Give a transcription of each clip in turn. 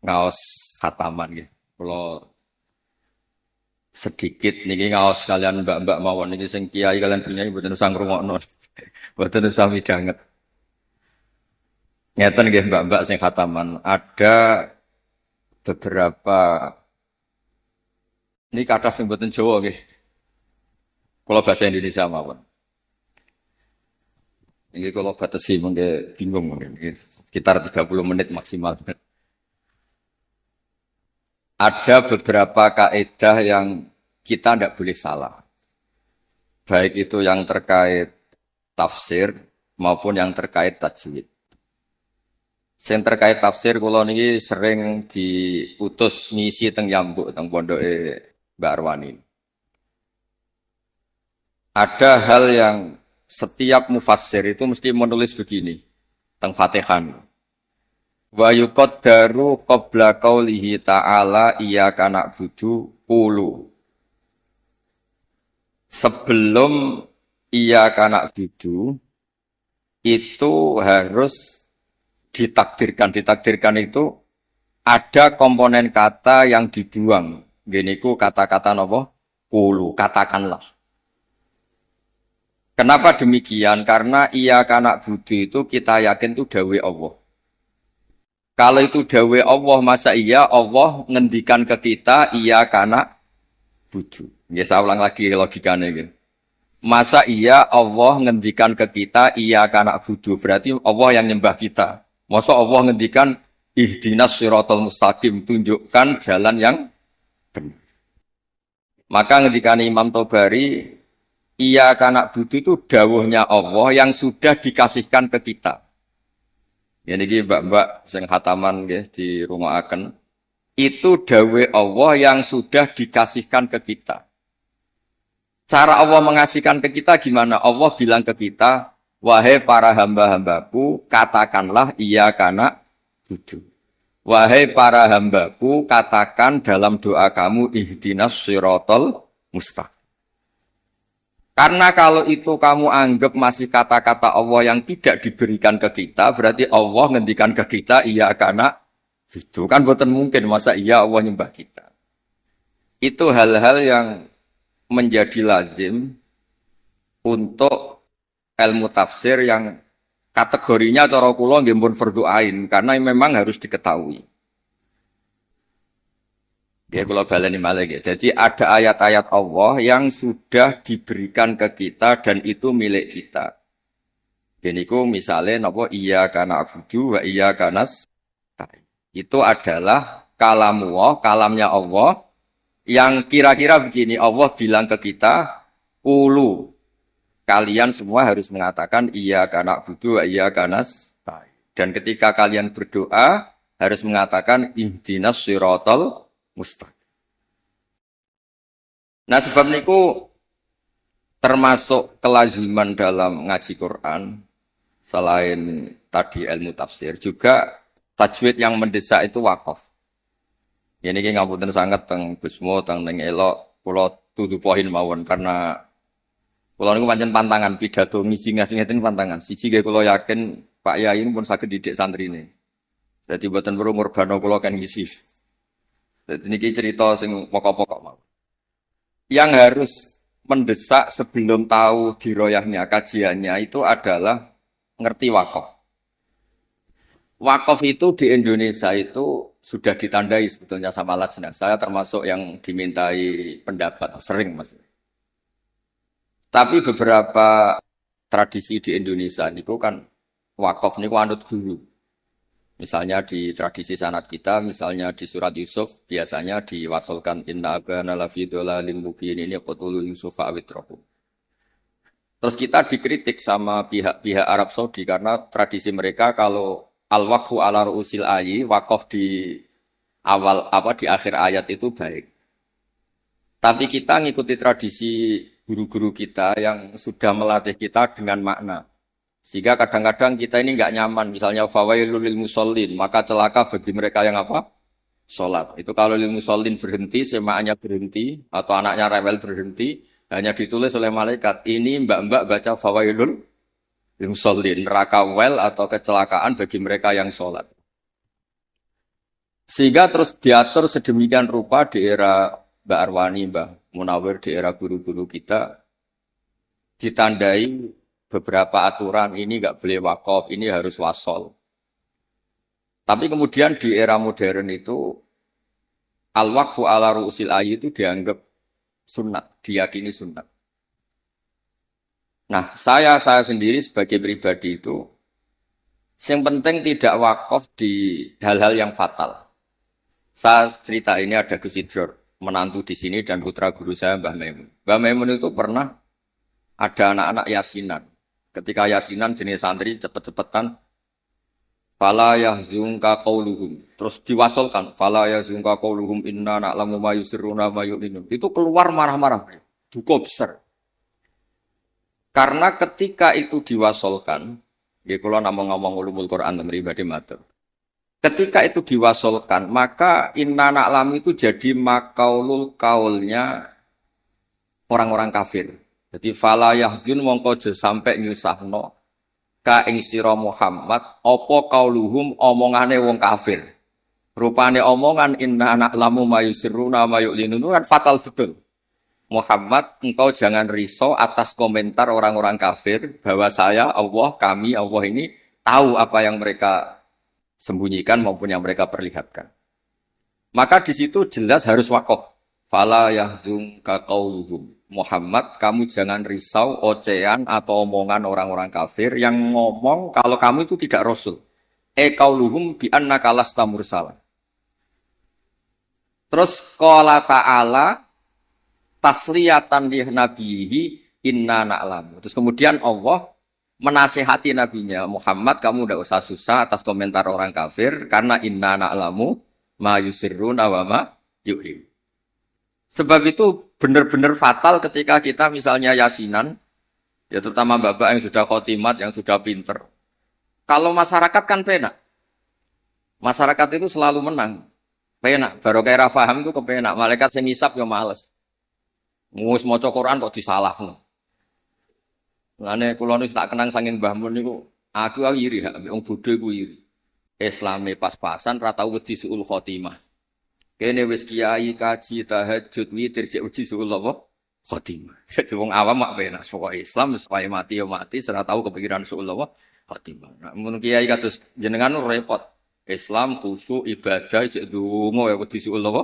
ngaos khataman gitu. Kalau sedikit niki ngaos kalian mbak-mbak mawon niki sing kiai kalian punya mboten usah ngrungokno. Mboten usah midanget. Ngeten nggih mbak-mbak sing khataman. Ada beberapa ini kata sing mboten Jawa nggih. Kalau bahasa Indonesia mawon. Ini kalau batasi mungkin bingung mungkin. Sekitar 30 menit maksimal. Ada beberapa kaidah yang kita tidak boleh salah. Baik itu yang terkait tafsir maupun yang terkait tajwid. Yang terkait tafsir kula niki sering diutus ngisi teng Yambuk teng pondoke Mbak Arwani. Ada hal yang setiap mufassir itu mesti menulis begini teng Fatihah. Wa yuqaddaru qabla qaulihi ta'ala iyyaka na'budu qulu. Sebelum iyyaka na'budu itu harus ditakdirkan itu ada komponen kata yang dibuang. Gini ku kata-kata nopo? Qulu, katakanlah. Kenapa demikian? Karena iyyaka na'budu itu kita yakin itu dawe Allah. Kalau itu dawe Allah, masa iya Allah ngendikan ke kita iya karena budu. Ya saya ulang lagi logikanya gitu. Masa iya Allah ngendikan ke kita iya karena budu. Berarti Allah yang nyembah kita. Masa Allah ngendikan ihdinas siratal mustaqim, tunjukkan jalan yang benar. Maka ngendikan Imam Tobari iya karena budu itu dawuhnya Allah yang sudah dikasihkan ke kita. Ya niki mbak-mbak sing khataman nggih di rumah akan itu dawe Allah yang sudah dikasihkan ke kita. Cara Allah mengasihkan ke kita gimana? Allah bilang ke kita, wahai para hamba-hambaku, katakanlah iya kana budu. Wahai para hambaku, katakan dalam doa kamu ihdinas siratal mustaqim. Karena kalau itu kamu anggap masih kata-kata Allah yang tidak diberikan ke kita, berarti Allah ngendikan ke kita, iya karena itu kan bukan mungkin, masa iya Allah nyembah kita. Itu hal-hal yang menjadi lazim untuk ilmu tafsir yang kategorinya cara kula nggih pun fardhu ain, karena memang harus diketahui. Ya kalau baleni malih ya. Jadi ada ayat-ayat Allah yang sudah diberikan ke kita dan itu milik kita. Geniku misalnya napa iya kana abudu wa iya kanas. Itu adalah kalamullah, kalamnya Allah yang kira-kira begini Allah bilang ke kita, ulu kalian semua harus mengatakan iya kana abudu wa iya kanas. Dan ketika kalian berdoa harus mengatakan ihdinas siratal mustaqim. Nah sebab niku termasuk kelaziman dalam ngaji Quran selain tadi ilmu tafsir juga tajwid yang mendesak itu wakaf. Ini ki ngapunten sangat teng Gusmo teng ning elok kula tutu poin mawon karena kula niku pancen pantangan pidato ngisi ngeten pantangan. Siji nggih kula yakin Pak Yai pun saged didik santrine. Dadi mboten perlu ngurbano kula kan ngisi. Jadi ini cerita sing pokok-pokok mau. Yang harus mendesak sebelum tahu diroyahnya kajiannya itu adalah ngerti wakaf. Wakaf itu di Indonesia itu sudah ditandai sebetulnya sama lajnah. Saya termasuk yang dimintai pendapat sering mas. Tapi beberapa tradisi di Indonesia itu kan wakaf niku anut guru. Misalnya di tradisi sanad kita, misalnya di surat Yusuf, biasanya diwasolkan inna abana lafi dolalin mubin ini qatulu Yusuf awitrahu. Terus kita dikritik sama pihak-pihak Arab Saudi karena tradisi mereka kalau al-waqfu ala ru'usil ayi, wakaf di awal di akhir ayat itu baik. Tapi kita ngikuti tradisi guru-guru kita yang sudah melatih kita dengan makna. Sehingga kadang-kadang kita ini nggak nyaman, misalnya fawailul lil musallin, maka celaka bagi mereka yang apa? Salat. Itu kalau lil musallin berhenti, semaannya berhenti, atau anaknya rewel berhenti, hanya ditulis oleh malaikat. Ini mbak-mbak baca fawailul lil musallin, neraka wel atau kecelakaan bagi mereka yang salat. Sehingga terus diatur sedemikian rupa di era Mbak Arwani, Mbah Munawir, di era guru-guru kita, ditandai beberapa aturan ini nggak boleh wakaf, ini harus wasol. Tapi kemudian di era modern itu al-waqfu ala ru'usil ayi itu dianggap sunat, diyakini sunat. Nah, saya sendiri sebagai pribadi itu, yang penting tidak wakaf di hal-hal yang fatal. Saya cerita ini ada Gus Idror, menantu di sini dan putra guru saya Mbah Maimun. Mbah Maimun itu pernah ada anak-anak yasinan. Ketika yasinan jenis santri cepet-cepetan, fala yahzunka qauluhum. Terus diwasolkan, fala yahzunka qauluhum inna na'lamu ma yusirruna ma yu'linun. Itu keluar marah-marah. Duka besar. Karena ketika itu diwasolkan, ya kalau ngomong ulumul Quran dan pribadi matur. Ketika itu diwasolkan, maka inna na'lamu itu jadi makaulul kaulnya orang-orang kafir. Jadi fala yahzun mongko aja sampai nyusahno ka ing sira Muhammad apa kauluhum omongane wong kafir. Rupane omongan inna na'lamu ma yusirruna ma yu'linun kan fatal betul. Muhammad, engkau jangan risau atas komentar orang-orang kafir bahwa saya, Allah, kami, Allah ini tahu apa yang mereka sembunyikan maupun yang mereka perlihatkan. Maka di situ jelas harus wakaf. Fala yahzunka qauluhum. Muhammad, kamu jangan risau ocehan atau omongan orang-orang kafir yang ngomong kalau kamu itu tidak rasul. Qauluhum bi annaka lasta mursala. Terus qala ta'ala tasliyatan li nabihi inna na'lamu. Terus kemudian Allah menasihati nabinya, Muhammad kamu tidak usah susah atas komentar orang kafir karena inna na'lamu ma yusirruna wa ma yu'lin. Sebab itu benar-benar fatal ketika kita misalnya yasinan, ya terutama bapak yang sudah khotimat, yang sudah pinter. Kalau masyarakat kan penak. Masyarakat itu selalu menang. Penak, baru kayak rafaham itu kepenak. Malaikat yang ngisap ya males. Ngus maca Quran kok disalahno. Lane kula niku tak kenang saking Mbah Mun niku, aku iri hak wong bodho iku iri. Islame pas-pasan ra tau wedi suul khotimah. Kene wis kiai kaji tahajud witir cek wedi suul apa? Khotimah. Jadi wong awam mak penak pokoke Islam wis wae mati ya mati, ora tau kepikiran suul apa? Khotimah. Nah, mun kiai kados jenengan repot. Islam khusyuk ibadah cek donga ya wedi suul apa?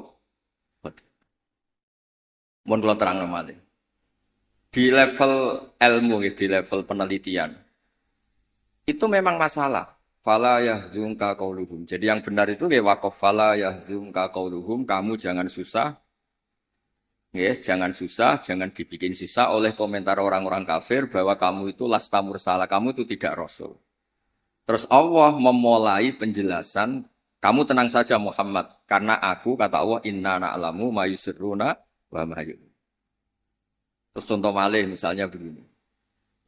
Khotimah. Mohon kalau terang nomali. Di level ilmu, di level penelitian, itu memang masalah. Fala yahzunka qauluhum. Jadi yang benar itu ya waqaf fala yahzunka qauluhum. Kamu jangan susah, ya jangan susah, jangan dibikin susah oleh komentar orang-orang kafir bahwa kamu itu lasta mursala, kamu itu tidak rasul. Terus Allah memulai penjelasan, kamu tenang saja Muhammad, karena aku kata Allah inna na'lamu ma yusirruna wa ma yu'lin. Terus contoh malih misalnya begini.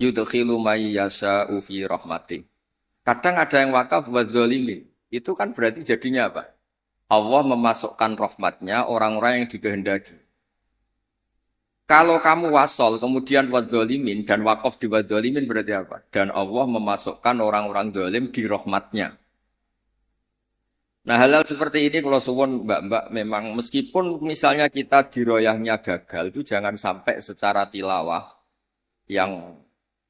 Yudkhilu may yasha'u fi rahmati. Kadang ada yang wakaf wa dzalimin. Itu kan berarti jadinya apa? Allah memasukkan rahmatnya orang-orang yang dikehendaki. Kalau kamu wasol kemudian wa dzalimin dan wakaf di wa dzalimin berarti apa? Dan Allah memasukkan orang-orang zalim di rahmatnya. Nah hal-hal seperti ini kalau suwun mbak-mbak memang meskipun misalnya kita diroyahnya gagal itu jangan sampai secara tilawah yang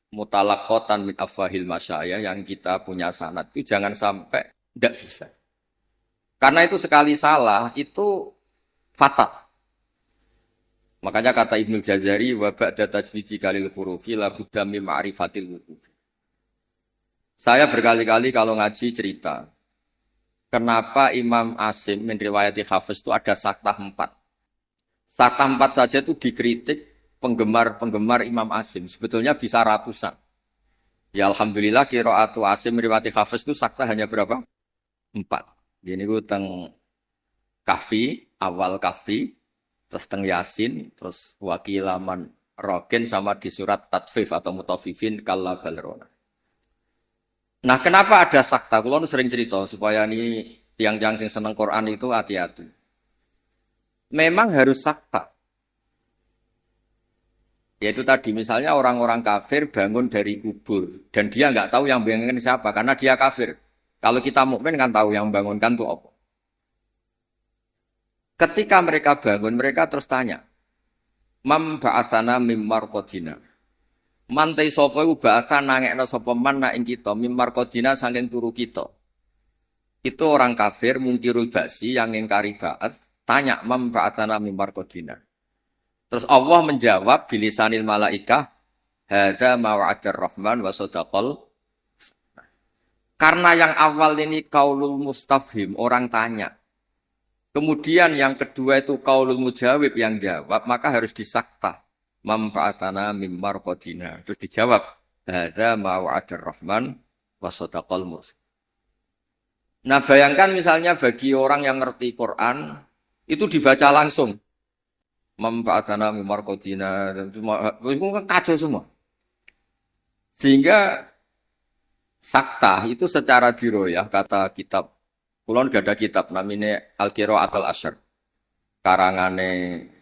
mutalakotan min afahil masyayah yang kita punya sanad itu jangan sampai tidak bisa. Karena itu sekali salah itu fatal. Makanya kata Ibnu Jazari wa ba'da tajwidi kalil hurufi la budda min ma'rifatil wuqufi. Saya berkali-kali kalau ngaji cerita kenapa Imam Asim meriwayati Hafiz itu ada saktah 4. Saktah 4 saja itu dikritik penggemar-penggemar Imam Asim. Sebetulnya bisa ratusan. Ya Alhamdulillah qiraatu Asim meriwayati Hafiz itu saktah hanya berapa? 4. Ini itu teng Kahfi, awal Kahfi, terus teng Yasin, terus wakilaman Rokin sama di surat Tatfif atau Mutafifin kalla balrona. Nah, kenapa ada sakta? Kulo sering cerita supaya ini tiang-tiang sing seneng Quran itu hati-hati. Memang harus sakta. Yaitu tadi misalnya orang-orang kafir bangun dari kubur dan dia nggak tahu yang bangunkan siapa karena dia kafir. Kalau kita mukmin kan tahu yang bangunkan itu apa. Ketika mereka bangun, mereka terus tanya, "Mam ba'atsana mim marqadina." Mantai sapa iku ba'atsa nangekno sapa man ing kita mim marqadina saking turu kita. Itu orang kafir mungkirul ba'si yang ingkari ba'at, tanya mam ba'atsana mim marqadina. Terus Allah menjawab bilisanil malaikah, hadza ma wa'adar rahman wa sadaqal. Karena yang awal ini kaulul mustafhim, orang tanya. Kemudian yang kedua itu kaulul mujawib yang jawab, maka harus disakta. Manfaatana mimmar qadina. Terus dijawab, hadza ma wa'adar rahman wa sadaqal mursalin. Nah, bayangkan misalnya bagi orang yang ngerti Quran, itu dibaca langsung. Manfaatana mimmar qadina, itu kan kacau semua. Sehingga sakta itu secara diroyah, kata kitab, kulon gak ada kitab namanya Al-Qira'at al-Asyr, karangane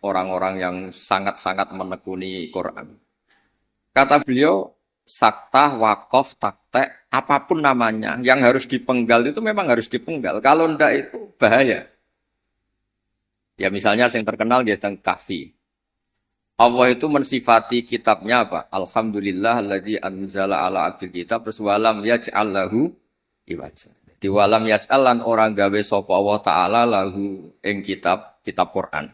orang-orang yang sangat-sangat menekuni Quran. Kata beliau, sakta, wakof, taktek, apapun namanya, yang harus dipenggal itu memang harus dipenggal. Kalau ndak itu bahaya. Ya misalnya yang terkenal dia tentang kahfi. Allah itu mensifati kitabnya apa? Alhamdulillah alladzi anzala ala abdil kitab terus walam yaj'al lahu iwaja. Di walam yaj'al lan orang gawe sapa Allah taala lahu ing kitab Quran.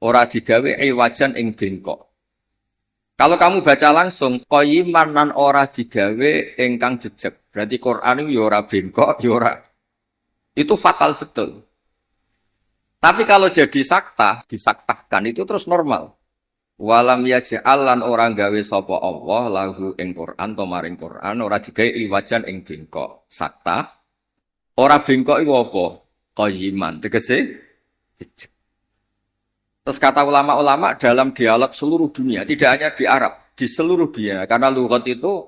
Ora digawe iwajan ing bengkok. Kalau kamu baca langsung qayyiman lan ora digawe ingkang jejeg. Berarti Quran itu ya ora bengkok, ya ora. Itu fatal betul. Tapi kalau jadi sakta, disaktahkan itu terus normal. Walam yaj'al lan orang gawe sapa Allah lahu ing Quran to maring Quran ora digawe iwajan ing bengkok. Sakta. Ora bengkok iku apa? Qayyiman. Tegese jejeg. Terus kata ulama-ulama dalam dialog seluruh dunia, tidak hanya di Arab, di seluruh dunia karena lughat itu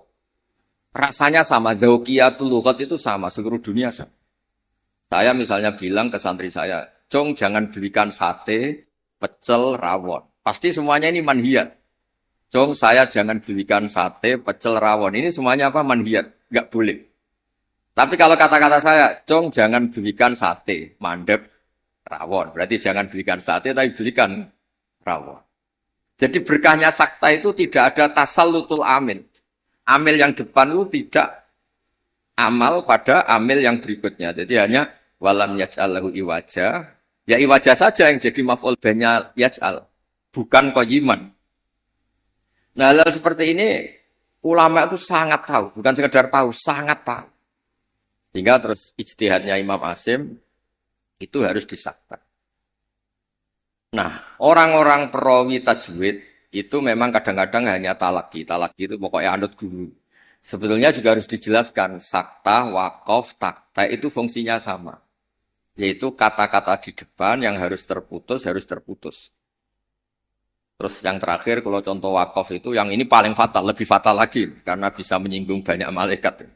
rasanya sama, dzauqiyatul lughat itu sama, seluruh dunia sama. Saya misalnya bilang ke santri saya, "Cong jangan belikan sate, pecel, rawon." Pasti semuanya ini manhiyat. Cong, saya jangan belikan sate, pecel, rawon. Ini semuanya apa? Manhiyat. Enggak boleh. Tapi kalau kata-kata saya, Cong, jangan belikan sate, mandek, rawon. Berarti jangan belikan sate, tapi belikan rawon. Jadi berkahnya sakta itu tidak ada tasallutul amil. Amil yang depan itu tidak amal pada amil yang berikutnya. Jadi hanya walam yaj'al lahu iwaja. Ya iwaja saja yang jadi maf'ul bihnya yaj'al. Bukan qayyiman. Nah, hal seperti ini ulama itu sangat tahu, bukan sekedar tahu, sangat tahu. Sehingga terus ijtihadnya Imam Asim itu harus disakta. Nah, orang-orang perawi tajwid itu memang kadang-kadang hanya talaki. Talaki itu pokoknya anut guru. Sebetulnya juga harus dijelaskan sakta, waqaf, takta itu fungsinya sama. Yaitu kata-kata di depan yang harus terputus. Terus yang terakhir kalau contoh wakaf itu yang ini paling fatal, lebih fatal lagi karena bisa menyinggung banyak malaikat.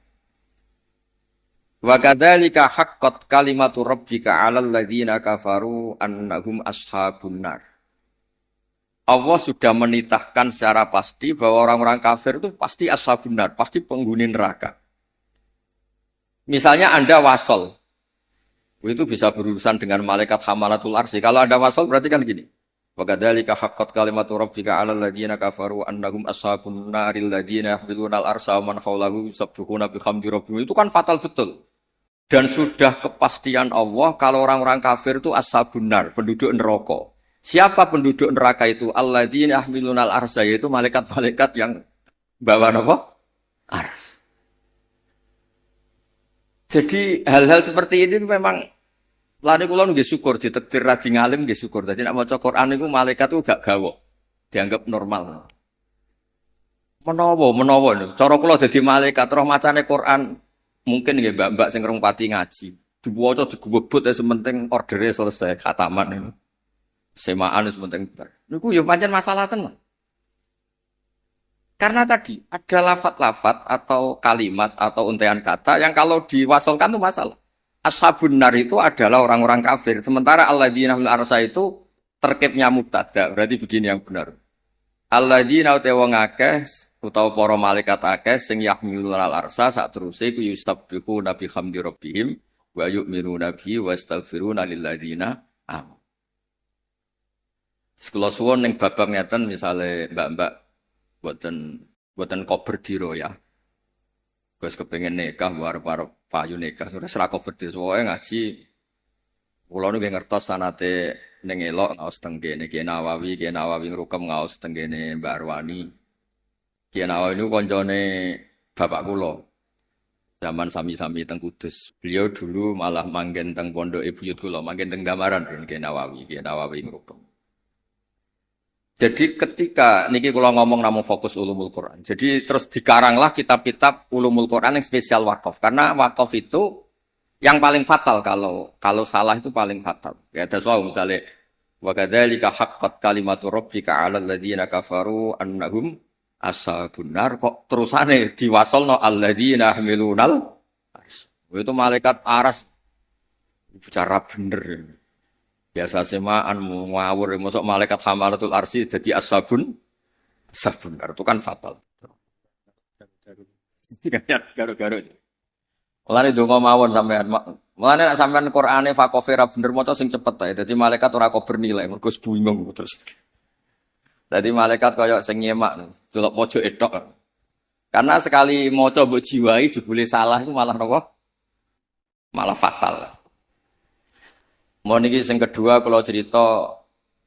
Wa kadzalika haqqat kalimatu rabbika 'alal ladzina kafaru annahum ashabun nar. Allah sudah menitahkan secara pasti bahwa orang-orang kafir itu pasti ashabun nar, pasti penghuni neraka. Misalnya Anda wasol. Itu bisa berurusan dengan malaikat hamalatul arsy. Kalau Anda wasol berarti kan gini. Wa kadzalika haqqat kalimatu rabbika 'alal ladzina kafaru annahum ashabun naril ladzina yahmiluna al-arsha wa man hawlahu yusabbihuna bihamdi rabbihim. Itu kan fatal betul. Dan sudah kepastian Allah kalau orang-orang kafir itu ashabun nar, penduduk neraka. Siapa penduduk neraka itu? Alladzina yahmiluna al-arsha, yaitu malaikat-malaikat yang bawa apa? Ars. Jadi hal-hal seperti ini memang lani kula nggih syukur ditakdir radi ngalim nggih syukur. Dadi nek maca Quran niku malaikat itu gak gawok. Dianggap normal. Menawa cara kula dadi malaikat roh macane Quran mungkin nggih mbak-mbak sing rong pati ngaji. Diwaca digubut ya sementing ordere selesai khataman ini. Semaan sementing bar. Niku ya pancen masalah tenan. Karena tadi ada lafat-lafat atau kalimat atau untaian kata yang kalau diwasolkan itu masalah. Ashabun nar itu adalah orang-orang kafir. Sementara alladzina fil arsy itu terkibnya mubtada. Berarti begini yang benar. Alladzina utawa ngakeh utawa para malaikat akeh sing yahmiluna al-arsy sak teruse ku yustabbihuna bihamdi rabbihim wa yu'minuna bihi wa yastaghfiruna lil ladzina amanu. Kula suwun ning babak ngeten misale mbak-mbak buatan buatan kober diro ya. Gus kepengen nikah arep-arep payu nikah sudah serak kober diro. Soale ngaji kula nu ngertos sanate ning elok ngaos teng kene Ki Nawawi ngrukem ngaos teng kene Mbak Arwani. Ki Nawawi niku kancane bapak kula. Zaman sami-sami teng Kudus. Beliau dulu malah manggen teng pondok buyut kula, manggen teng Damaran Ki Nawawi ngrukem. Jadi ketika niki kula ngomong namun fokus ulumul Quran. Jadi terus dikaranglah kitab-kitab ulumul Quran yang spesial wakaf. Karena wakaf itu yang paling fatal kalau salah itu paling fatal. Ya ada soal misalnya wa kadzalika haqqat kalimatu rabbika 'alal ladzina kafaru annahum ashabun nar kok terusane diwasolno alladzina hamilunal ars. Itu malaikat aras bicara bener. Biasa semaan ngawur masuk malaikat hamalatul arsi jadi ashabun nar itu kan fatal. Garo-garo. Mulane donga mawon sampean. Mulane nek sampean Qur'ane fakofira bener maca sing cepet ae. Dadi malaikat ora kober nilai, mergo bingung terus. Dadi malaikat kaya sing nyemak, delok pojok etok. Karena sekali maca mbok jiwai jebule salah itu malah napa? Malah fatal. Mau niki sing kedua kalau cerita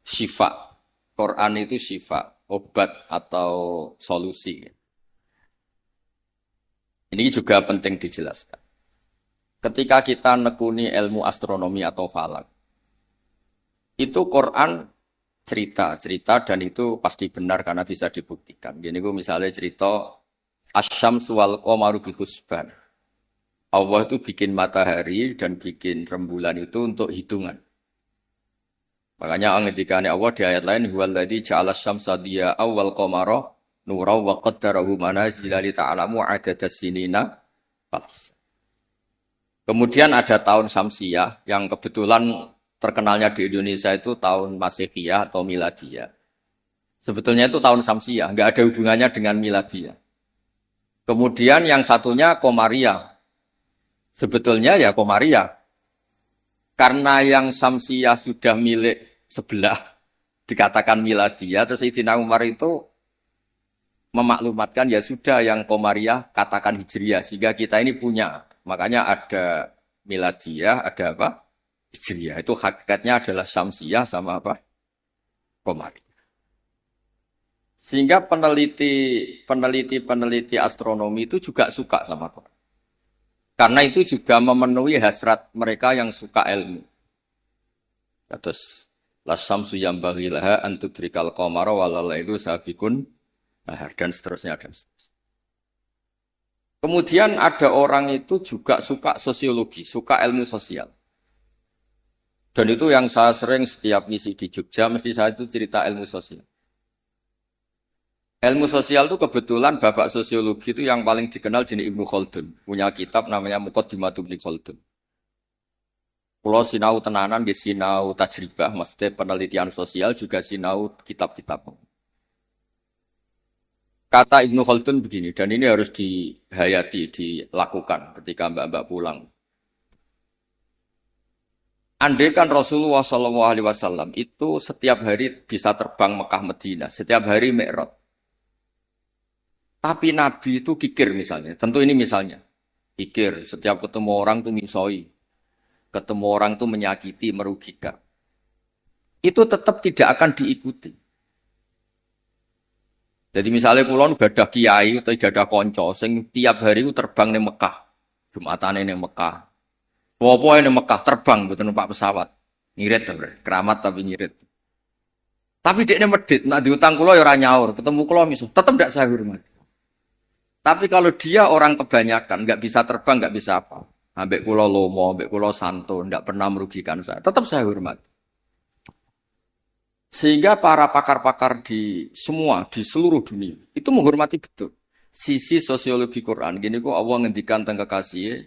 syifa. Quran itu syifa, obat atau solusi. Ini juga penting dijelaskan. Ketika kita nekuni ilmu astronomi atau falak, itu Quran cerita dan itu pasti benar karena bisa dibuktikan. Gini gue misalnya cerita asyamsu wal qamaru bihusban. Allah itu bikin matahari dan bikin rembulan itu untuk hitungan. Makanya ngendikane Allah di ayat lain huwallazi ja'ala asy-syamsa diya'an wal qamara nuran wa qaddarahu manazila li ta'lamu 'adadas sinina. Kemudian ada tahun Syamsiyah yang kebetulan terkenalnya di Indonesia itu tahun Masehiyah atau Miladiyah. Sebetulnya itu tahun Syamsiyah, enggak ada hubungannya dengan Miladiyah. Kemudian yang satunya Qamariyah. Sebetulnya ya Qamariyah. Karena yang Syamsiyah sudah milik sebelah, dikatakan Miladiyah, terus Sayyidina Umar itu memaklumatkan ya sudah yang Qamariyah katakan Hijriyah, sehingga kita ini punya. Makanya ada Miladiyah, ada apa? Hijriyah. Itu hakikatnya adalah Syamsiyah sama apa? Qamariyah. Sehingga peneliti astronomi itu juga suka sama Quran. Karena itu juga memenuhi hasrat mereka yang suka ilmu. Terus lasyamsu yambaghi laha an tudrikal qamara wal lailu sabiqun nahar dan seterusnya dan seterusnya. Kemudian ada orang itu juga suka sosiologi, suka ilmu sosial. Dan itu yang saya sering setiap misi di Jogja, mesti saya itu cerita ilmu sosial. Ilmu sosial itu kebetulan bapak sosiologi itu yang paling dikenal jenis Ibnu Khaldun. Punya kitab namanya Muqaddimatu Ibnu Khaldun. Kalau sinau tenanan, dia sinau tajribah, maksudnya penelitian sosial, juga sinau kitab-kitab. Kata Ibnu Khaldun begini, dan ini harus dihayati, dilakukan ketika mbak-mbak pulang. Andai kan Rasulullah SAW itu setiap hari bisa terbang Mekah Madinah, setiap hari Mi'raj. Tapi Nabi itu kikir misalnya, tentu ini misalnya. Kikir, setiap ketemu orang itu misoi, ketemu orang itu menyakiti, merugikan. Itu tetap tidak akan diikuti. Jadi misalnya kulon gadah kiai atau gadah konco, sing tiap hari itu terbang di Mekah, Jumatan ini Mekah, Wopo ini Mekah terbang betul numpak pesawat, ngirit keramat tapi ngirit. Tapi dia medit, nak diutang kulo ya orang nyaur, ketemu kulo misuh, tetap tidak saya hormat. Tapi kalau dia orang kebanyakan, nggak bisa terbang, nggak bisa apa, ambek kulo lomo, ambek kulo santo, nggak pernah merugikan saya, tetap saya hormat. Sehingga para pakar-pakar di seluruh dunia itu menghormati betul sisi sosiologi Quran. Gini kok Allah ngendikan tentang kekasih,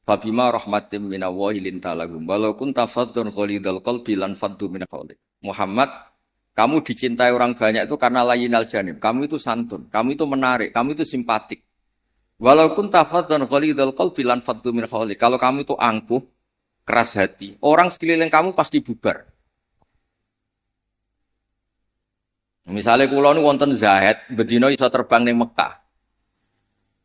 Fabima rahmatim minallahi lintalagum walau kunta faddun ghalidhal qalbi lan faddu min hawlik. Muhammad, kamu dicintai orang banyak itu karena layyinal janib. Kamu itu santun, kamu itu menarik, kamu itu simpatik. Walau kunta faddun ghalidhal qalbi lan faddu min hawlik. Kalau kamu itu angkuh, keras hati, orang sekeliling kamu pasti bubar. Misalnya kula nu wonten Zahid, bedino iso terbang ning Mekah.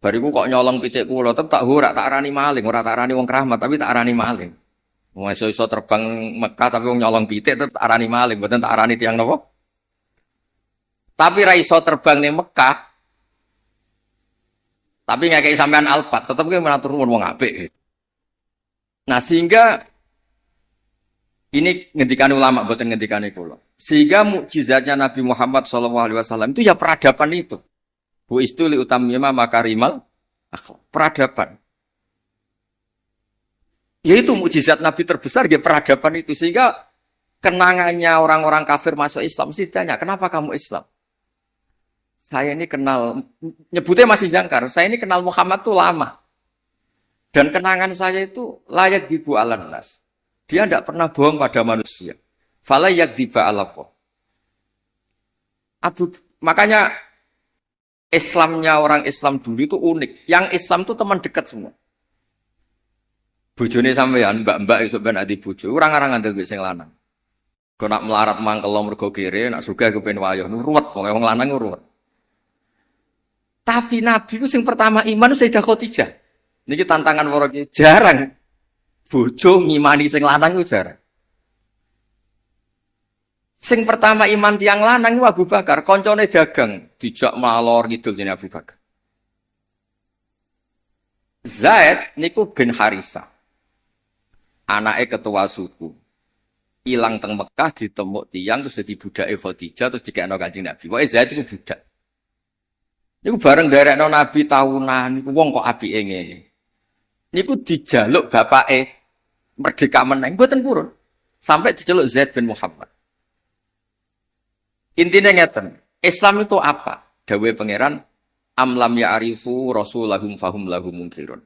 Bariku kok nyolong pitik kula, tetep tak ora tak arani maling, ora tak arani wong keramat, tapi tak arani maling. Wong iso terbang Mekah tapi wong nyolong pitik tetep tak arani maling, mboten tak arani tiyang napa? Tapi ra iso terbang ning Mekah, tapi ngekeki sampean alpat, tetep ki matur nuwun wong apik. Nah, sehingga ini ngendikan ulama, bukan ngendikan kula. Sehingga mukjizatnya Nabi Muhammad SAW itu ya peradaban itu. Bu istuli utamima makarimal akhlak. Peradaban. Yaitu mukjizat Nabi terbesar ya peradaban itu. Sehingga kenangannya orang-orang kafir masuk Islam mesti tanya, kenapa kamu Islam? Saya ini kenal, nyebutnya masih jangkar, saya ini kenal Muhammad tuh lama. Dan kenangan saya itu layak dibu alan nas. Dia tidak pernah bohong pada manusia. Fala yakdiba alaqa. Makanya Islamnya orang Islam dulu itu unik. Yang Islam itu teman dekat semua. Bojone sampean, mbak-mbak iso ben ati bojo, orang-orang ngandel wis sing lanang. Kok nak melarat mangkel mergo kere, nak sugih kepen wayah, ruwet wong lanang ruwet. Tapi Nabi itu sing pertama iman Sayyidah Khadijah. Niki tantangan wong jarang. Bojo ngimani sing lanang itu jarang. Sing pertama iman tiang lanang itu Abu Bakar, koncone dagang, dijak malor ngidul jenenge Abu Bakar. Zaid niku bin Harisah. Anake ketua suku. Ilang teng Mekah ditemuk tiang terus dadi budake Khadijah terus dikekno Kanjeng Nabi. Pokoke Zaid iku budak. Niku bareng nderekno Nabi tahunan niku wong kok apike ngene. Niku dijaluk bapake merdeka meneng mboten purun. Sampai diceluk Zaid bin Muhammad. Intinya ngeten, Islam itu apa? Dawe pangeran amlam ya'rifu rasulahum fahum lahum munkirun.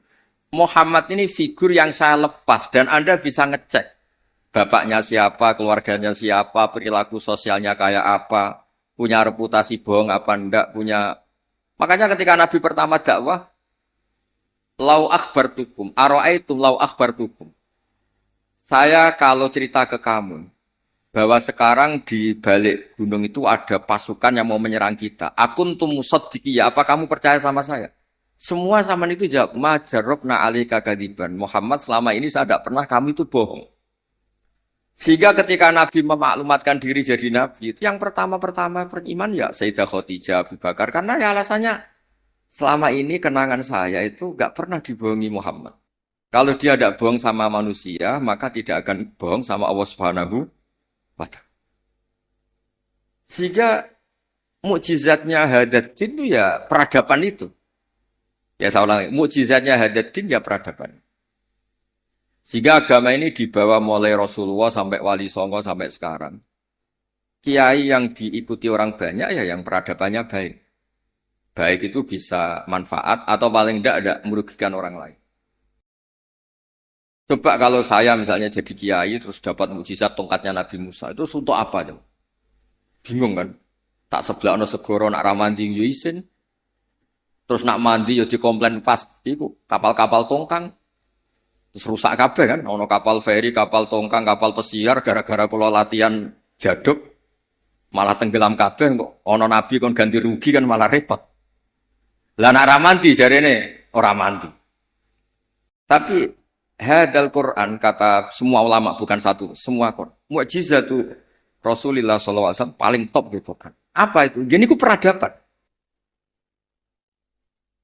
Muhammad ini figur yang saya lepas dan Anda bisa ngecek bapaknya siapa, keluarganya siapa, perilaku sosialnya kayak apa, punya reputasi bohong apa enggak, punya. Makanya ketika Nabi pertama dakwah, lau akhbartukum, ara'aitum lau akhbartukum. Saya kalau cerita ke kamu bahwa sekarang di balik gunung itu ada pasukan yang mau menyerang kita. Akuntum musaddiqiyya, apa kamu percaya sama saya? Semua zaman itu jawab, ma jarrabna alaika kadiban. Muhammad, selama ini saya tidak pernah kamu itu bohong. Sehingga ketika Nabi memaklumatkan diri jadi Nabi, yang pertama-pertama beriman ya Sayyidah Khadijah, Abu Bakar. Karena ya alasannya, selama ini kenangan saya itu gak pernah dibohongi Muhammad. Kalau dia tidak bohong sama manusia, maka tidak akan bohong sama Allah Subhanahu wa ta'ala. Sehingga mukjizatnya Hadaddin itu ya peradaban itu. Ya saya ulangi, mukjizatnya Hadaddin ya peradaban. Sehingga agama ini dibawa mulai Rasulullah sampai Wali Songo sampai sekarang. Kiai yang diikuti orang banyak ya yang peradabannya baik. Baik itu bisa manfaat atau paling tidak merugikan orang lain. Coba kalau saya misalnya jadi kiai terus dapat mukjizat tongkatnya Nabi Musa, itu untuk apa? Coba? Bingung kan? Tak sebelah no segoro nak ramandi yo isin. Terus nak mandi yo dikomplain pas iku kapal-kapal tongkang. Terus rusak kabeh kan, ono kapal feri, kapal tongkang, kapal pesiar gara-gara kula latihan jaduk malah tenggelam kabeh kok ono nabi kon ganti rugi kan malah repot. Lah nak ramandi jarene ora mandi. Tapi hadal Quran kata semua ulama bukan satu, semua Quran. Mukjizatu Rasulullah SAW paling top di Quran. Apa itu? Jadi ku peradaban.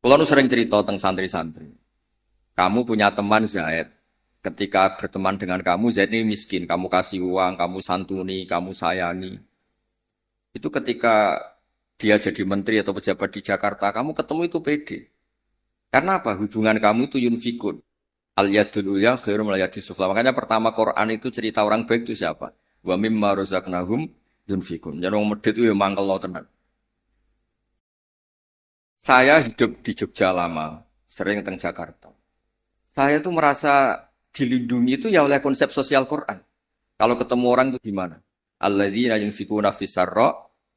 Kalau nu sering cerita tentang santri-santri. Kamu punya teman Zaid. Ketika berteman dengan kamu, Zaid ini miskin. Kamu kasih uang, kamu santuni, kamu sayangi. Itu ketika dia jadi menteri atau pejabat di Jakarta, kamu ketemu itu pede. Karena apa? Hubungan kamu itu yunfikun. Al-yadul ulya khairum al-yadis sufla. Makanya pertama Quran itu cerita orang baik itu siapa? Wa mimma razaqnahum yunfikun. Jadi orang medit itu mangkel lo tenan. Saya hidup di Jogja lama, sering teng Jakarta. Saya tuh merasa dilindungi itu ya oleh konsep sosial Quran. Kalau ketemu orang itu gimana? Alladzina yunfikuna fis-sarra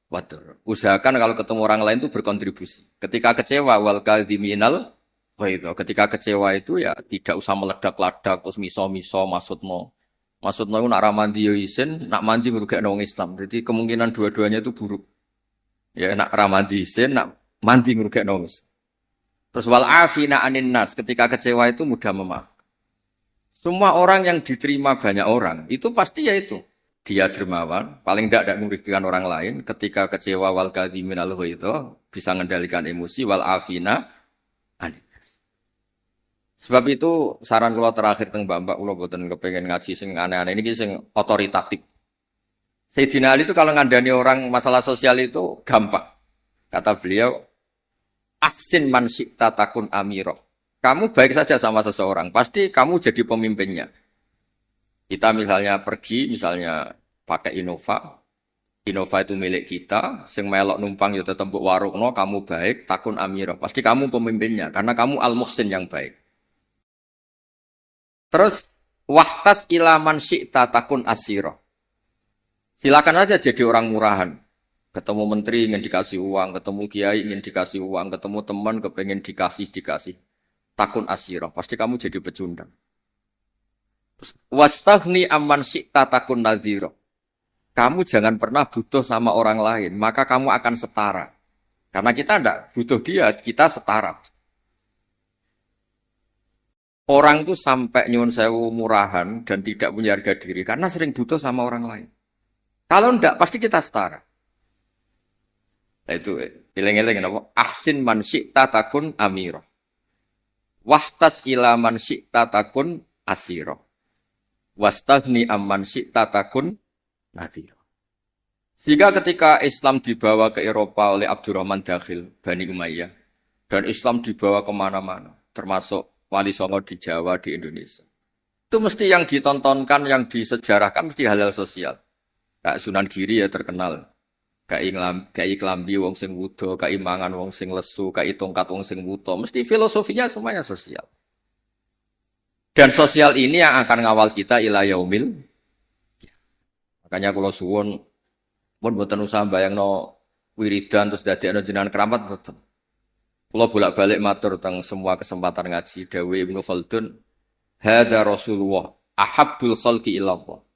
wa dharra. Usahakan kalau ketemu orang lain itu berkontribusi. Ketika kecewa wal kadhiminal ghaidha. Ketika kecewa itu ya tidak usah meledak-ledak terus miso-miso maksudno. Maksudno nak ra mandi yo isin, nak mandi ngrugekno wong Islam. Jadi kemungkinan dua-duanya itu buruk. Ya nak ramadisin, nak mandi ngrugekno wis. Terus wal afina anin nas, ketika kecewa itu mudah memaafkan. Semua orang yang diterima banyak orang, itu pasti ya itu. Dia dermawan, paling tidak merugikan orang lain. Ketika kecewa wal kadhimin al itu bisa mengendalikan emosi wal afina anin nas. Sebab itu saran kula terakhir teng Mbak kula boten kepengen ngaji sing aneh-aneh ini sing otoritatif. Sayyidina Ali itu kalau ngandani orang masalah sosial itu gampang. Kata beliau, ahsin man syi'ta takun amiro. Kamu baik saja sama seseorang, pasti kamu jadi pemimpinnya. Kita misalnya pergi, misalnya pakai Innova. Innova itu milik kita, sing melok numpang ya tetep mbok warungno, kamu baik, takun amiro. Pasti kamu pemimpinnya, karena kamu al-muhsin yang baik. Terus, wahtas ilaman syi'ta takun asiro. Silakan aja jadi orang murahan. Ketemu menteri ingin dikasih uang, ketemu kiai ingin dikasih uang, ketemu teman kepengen dikasih. Takun asiro, pasti kamu jadi pecundang. Wastaghni amman syi'ta takun nadhiro. Kamu jangan pernah butuh sama orang lain, maka kamu akan setara. Karena kita tidak butuh dia, kita setara. Orang itu sampai nyuwun sewu murahan dan tidak punya harga diri karena sering butuh sama orang lain. Kalau enggak, pasti kita setara. Nah itu, ileng-ileng apa? Ahsin man syi'ta takun amiro. Wahtas ila man syi'ta takun asiro. Wastaghni amman syi'ta takun nadhiro. Sehingga ketika Islam dibawa ke Eropa oleh Abdurrahman Dakhil, Bani Umayyah, dan Islam dibawa kemana-mana, termasuk Wali Songo di Jawa, di Indonesia. Itu mesti yang ditontonkan, yang disejarahkan, mesti hal-hal sosial. Kayak Sunan Giri ya terkenal. Kayak klambi wong sing wudo, kayak mangan wong sing lesu, kayak tongkat wong sing wuto. Mesti filosofinya semuanya sosial. Dan sosial ini yang akan ngawal kita ila yaumil. Makanya kalau suwun pun boten usah bayangno wiridan terus dadekno jenengan keramat boten. Kula bolak-balik matur teng semua kesempatan ngaji dawuh Ibnu Khaldun, hadza Rasulullah ahabbul khalqi ilallah.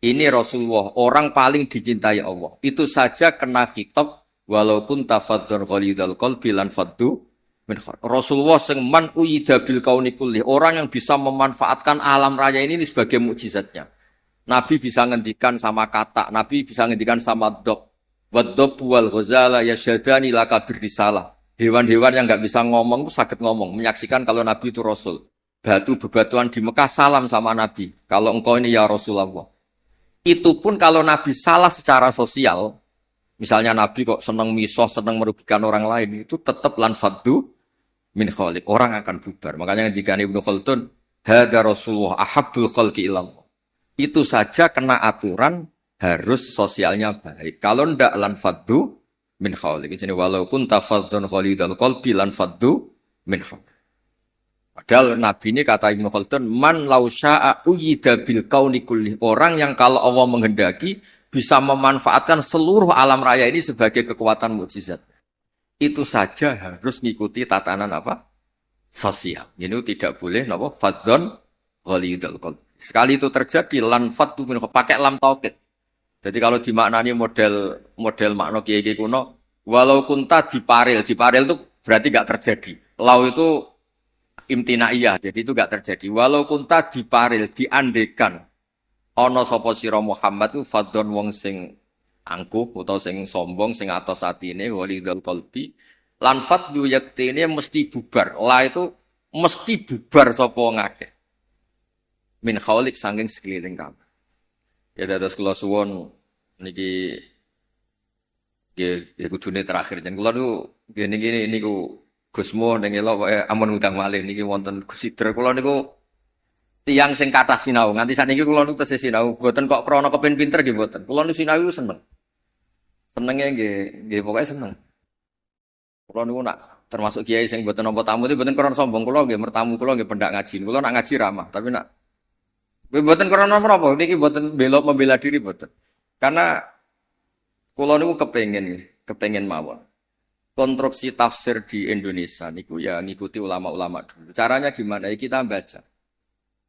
Ini Rasulullah, orang paling dicintai Allah. Itu saja kena kitab, walaupun tafadzun ghalidhal qalbi lan faddu min khair. Rasulullah sing man uyida bil kauni kulli, orang yang bisa memanfaatkan alam raya ini sebagai mukjizatnya. Nabi bisa ngendikan sama kata, Nabi bisa ngendikan sama dob. Waddob wal ghazala yasyadani laka birrisalah. Hewan-hewan yang enggak bisa ngomong itu sakit ngomong, menyaksikan kalau Nabi itu Rasul. Batu bebatuan di Mekah salam sama Nabi. Kalau engkau ini ya Rasulullah. Itu pun kalau Nabi salah secara sosial, misalnya Nabi kok senang misoh, senang merugikan orang lain, itu tetap lan faddu min khaliq. Orang akan bubar. Makanya ketika Ibnu Khaldun, hadza Rasulullah ahabbul khalqi ilallah. Itu saja kena aturan harus sosialnya baik. Kalau ndak lan faddu min khaliq. Jadi walaupun tafadzun khalidal qalbi lan faddu min khaliq. Padahal Nabi ini kata Ibnu Khaldun, man lau sya'a uyida bil kauni kulli. Orang yang kalau Allah menghendaki bisa memanfaatkan seluruh alam raya ini sebagai kekuatan mukjizat. Itu saja harus ngikuti tatanan apa? Sosial. Ini tidak boleh napa? Fadzon ghalidul qalb. Sekali itu terjadi lan faddu min pakai lam taukid. Jadi kalau dimaknani model makna kiai-kiai kuno, walau kunta diparil itu berarti enggak terjadi. Lau itu imtinaiyah, jadi itu gak terjadi. Walau kunta diparil, diandekan ana sapa sira Muhammad itu fadhon wong sing angkuh atau sing sombong, sing atos atine walidul qalbi lan fadhu yaktine mesti bubar. La itu mesti bubar sapa ngakeh. Min khaulik saking sekeliling kamu. Ya dados kula suwun niki nggih kudune terakhir jen kula niku gini niku Gusmo ning elok amun ngundang malih niki wonten Gus Sidr kula niku tiyang sing kathah sinau nganti saniki kula niku tesih sinau mboten kok krana kepen pinter nggih mboten kula niku sinau seneng senenge nggih pokoke seneng kula niku nak termasuk kiai sing mboten nampa tamu itu mboten krana sombong kula nggih mertamu kula nggih pendak ngaji kula nak ngaji ramah tapi nak mboten krana menapa niki mboten membela diri mboten karena kula niku kepengin mawon konstruksi tafsir di Indonesia niku ya ngikuti ulama-ulama dulu. Caranya gimana? Ya kita baca.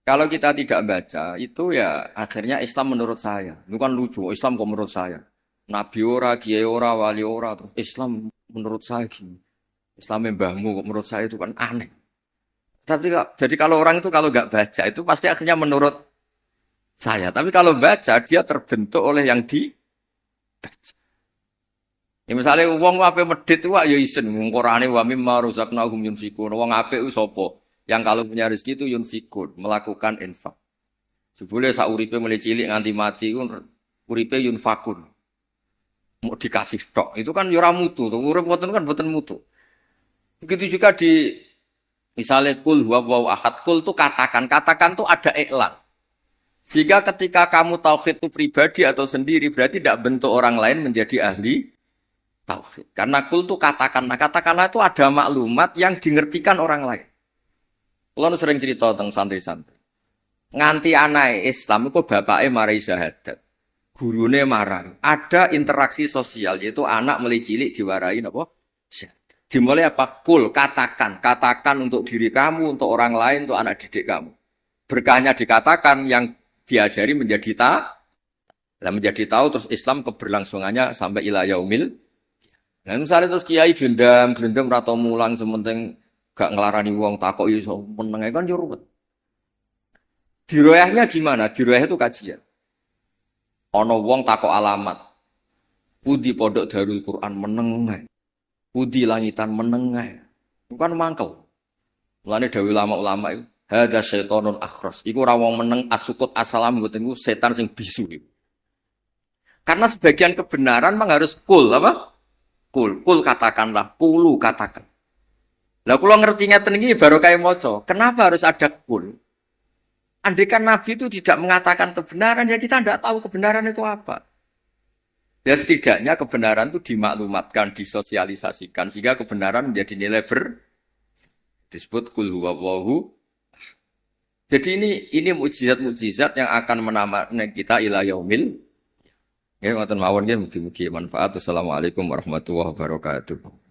Kalau kita tidak baca, itu ya akhirnya Islam menurut saya. Itu kan lucu, Islam kok menurut saya. Nabi ora, kiai ora, wali ora, terus Islam menurut saya gini. Islam mbahmu kok menurut saya itu kan aneh. Tapi jadi kalau orang itu kalau nggak baca itu pasti akhirnya menurut saya. Tapi kalau baca dia terbentuk oleh yang dibaca. Ya misalnya wong ape medhit wae ya isen wong Qur'ane wa mimma razaqnahum yunfikun. Wong apik ku sapa? Yang kalau punya rezeki itu yunfikun, melakukan infak. Jebule sak uripe mulai cilik nganti mati ku uripe yunfakun. Mau dikasih tok. Itu kan ya ora mutu, urip mboten kan mboten mutu. Begitu juga di misalnya kul huwallahu ahad, kul itu katakan tuh ada iklan. Jika ketika kamu tauhid itu pribadi atau sendiri berarti tidak bentuk orang lain menjadi ahli tauhid. Karena kul itu katakanlah itu ada maklumat yang dingertikan orang lain. Kalau sering cerita tentang santri-santri. Nganti anak Islam itu bapaknya marai syahadat. Gurune marah. Ada interaksi sosial yaitu anak mulai cilik diwarai apa? Syahadat. Dimulai apa? Kul katakan untuk diri kamu, untuk orang lain, untuk anak didik kamu. Berkahnya dikatakan yang diajari menjadi menjadi tahu terus Islam keberlangsungannya sampai ila yaumil. Nah, misalnya terus kiai gelendam atau mulang sementing gak ngelarani wong takok iso meneng kan yo ruwet. Diroyahnya gimana? Diroyah itu kajian. Ana wong takok alamat. Pudi pondok Darul Quran meneng. Pudi langitan meneng. Bukan mangkel. Mulane dawuh ulama-ulama itu hadza syaitonun akhras. Iku ora wong meneng asukut asalam mboten iku setan sing bisu. Karena sebagian kebenaran memang harus kul apa? Kul katakanlah, kulu katakan. Lah kula ngerti ngeten iki baru kaya maca. Kenapa harus ada kul? Andaikan Nabi itu tidak mengatakan kebenaran, ya kita tidak tahu kebenaran itu apa. Ya setidaknya kebenaran itu dimaklumatkan, disosialisasikan sehingga kebenaran menjadi nilai disebut kul huwallahu. Jadi ini mukjizat-mukjizat yang akan menamatkan kita ila yaumil. Ya, ngoten mawon nggih mugi-mugi manfaat. Assalamualaikum warahmatullahi wabarakatuh.